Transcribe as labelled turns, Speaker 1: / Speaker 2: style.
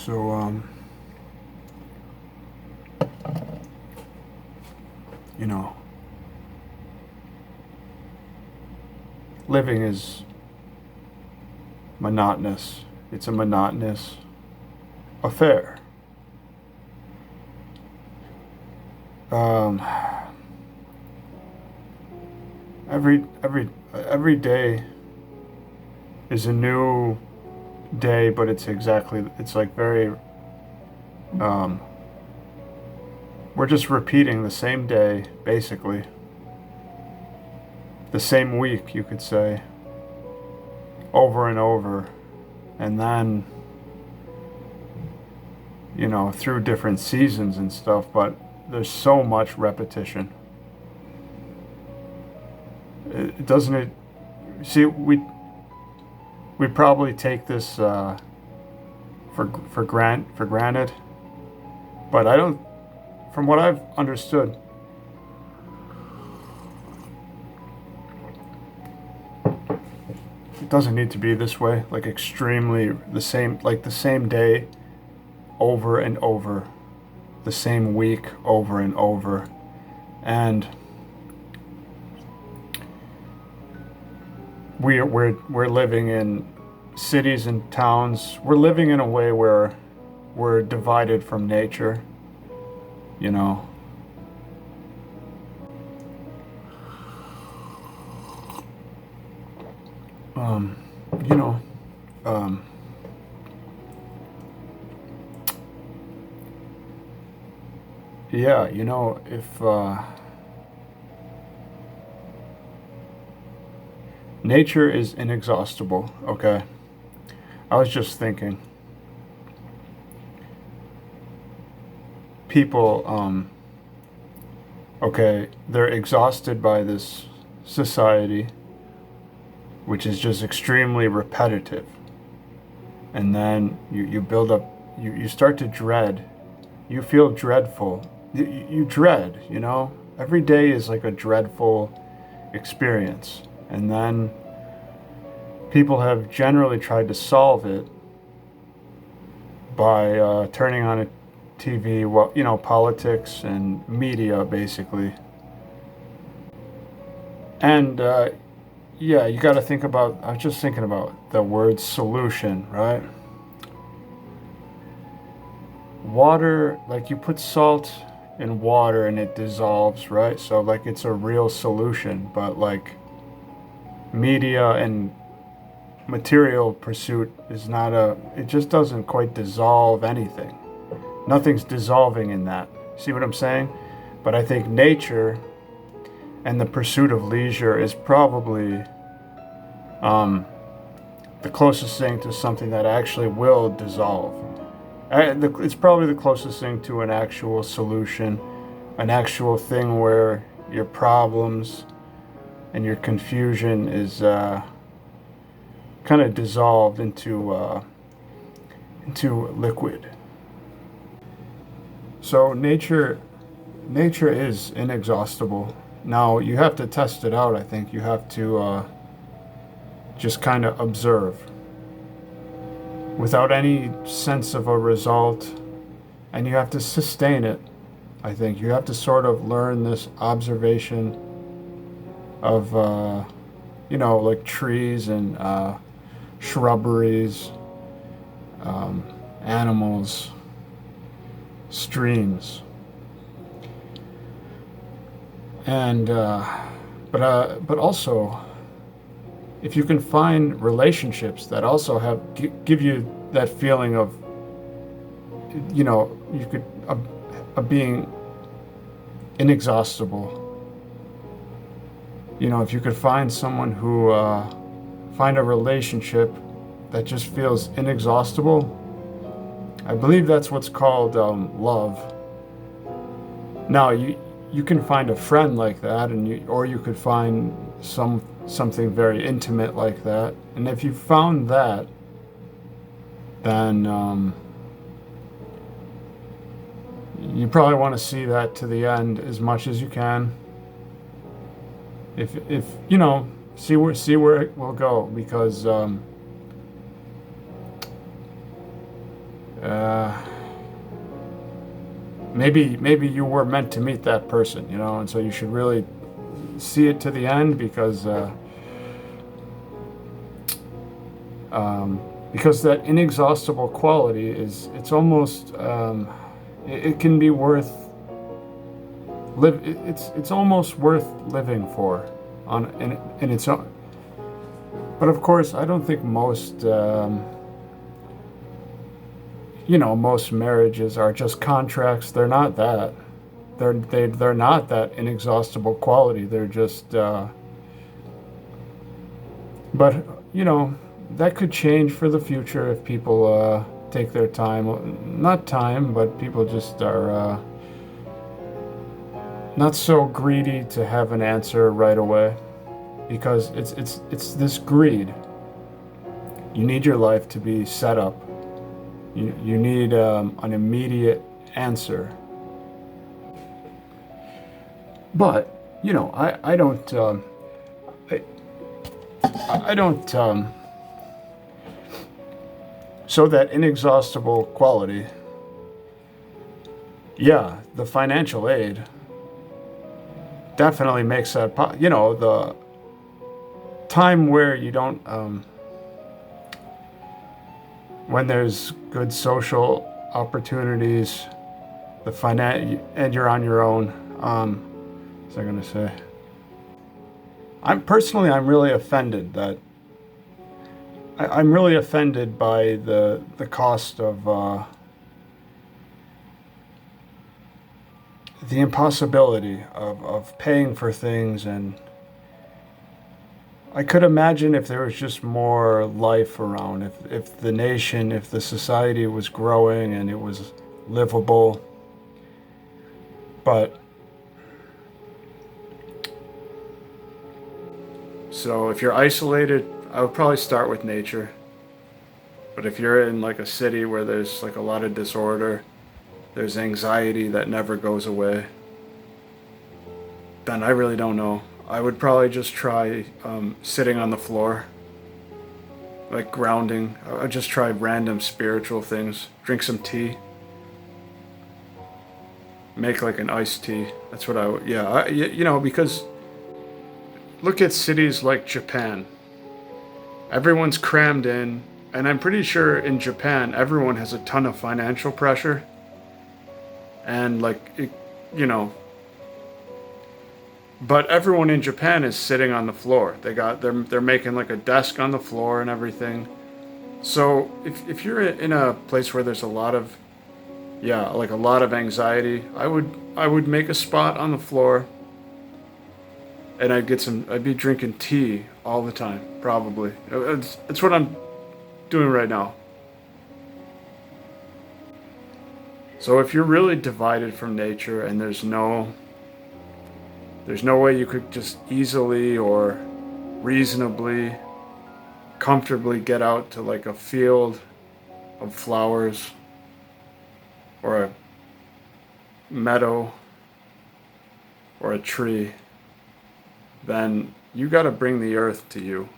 Speaker 1: So, you know, living is monotonous. It's a monotonous affair. Um, every day is a new day, but it's like very, um, we're just repeating the same day, basically. The same week, you could say, over and over. And then, through different seasons and stuff, but there's so much repetition. It doesn't it see we probably take this for granted, but I don't, from what I've understood, it doesn't need to be this way, like extremely the same day over and over, the same week over and over. And we're living in cities and towns. We're living in a way where we're divided from nature, you know. Um, you know, um, yeah, if nature is inexhaustible, okay? I was just thinking, people, okay, they're exhausted by this society, which is just extremely repetitive. And then you build up, you start to dread, you feel dreadful. You dread, every day is like a dreadful experience. And then people have generally tried to solve it by turning on a TV, politics and media, basically. And yeah, you got to think about, I was just thinking about the word solution, right? Water, like you put salt in water and it dissolves, right? So like it's a real solution, but like media and material pursuit is not it just doesn't quite dissolve anything. Nothing's dissolving in that. See what I'm saying? But I think nature and the pursuit of leisure is probably the closest thing to something that actually will dissolve. It's probably the closest thing to an actual solution, an actual thing where your problems and your confusion is kind of dissolved into liquid. So nature is inexhaustible. Now you have to test it out. I think you have to just kind of observe without any sense of a result, and you have to sustain it. I think you have to sort of learn this observation of like trees and shrubberies, animals, streams, and but also, if you can find relationships that also give you that feeling of, you could of being inexhaustible. If you could find someone who find a relationship that just feels inexhaustible, I believe that's what's called love. Now you can find a friend like that, or you could find something very intimate like that. And if you found that, then you probably want to see that to the end as much as you can. If see where it will go, because uh, maybe you were meant to meet that person, you know, and so you should really see it to the end because that inexhaustible quality is it's almost it can be worth it's almost worth living for on in its own. But of course, I don't think most most marriages are just contracts. They're not that. They're not that inexhaustible quality. They're just but that could change for the future if people take their time. Not time, but people just are not so greedy to have an answer right away, because it's this greed. You need your life to be set up. You need an immediate answer. But I don't I don't so that inexhaustible quality. Yeah, the financial aid definitely makes that the time where you don't when there's good social opportunities, and you're on your own. What's I gonna say? I'm really offended that I'm really offended by the cost of the impossibility of paying for things. And I could imagine if there was just more life around, if the nation, if the society was growing and it was livable. But so if you're isolated, I would probably start with nature. But if you're in like a city where there's like a lot of disorder, there's anxiety that never goes away, then I really don't know. I would probably just try sitting on the floor, like grounding. I'd just try random spiritual things. Drink some tea. Make like an iced tea. That's what I would, yeah. Because look at cities like Japan. Everyone's crammed in, and I'm pretty sure in Japan, everyone has a ton of financial pressure. And you know, but everyone in Japan is sitting on the floor. They're making like a desk on the floor and everything. So if you're in a place where there's a lot of like a lot of anxiety, I would make a spot on the floor, and I'd be drinking tea all the time, probably. It's what I'm doing right now. So if you're really divided from nature and there's no way you could just easily or reasonably, comfortably get out to like a field of flowers or a meadow or a tree, then you got to bring the earth to you.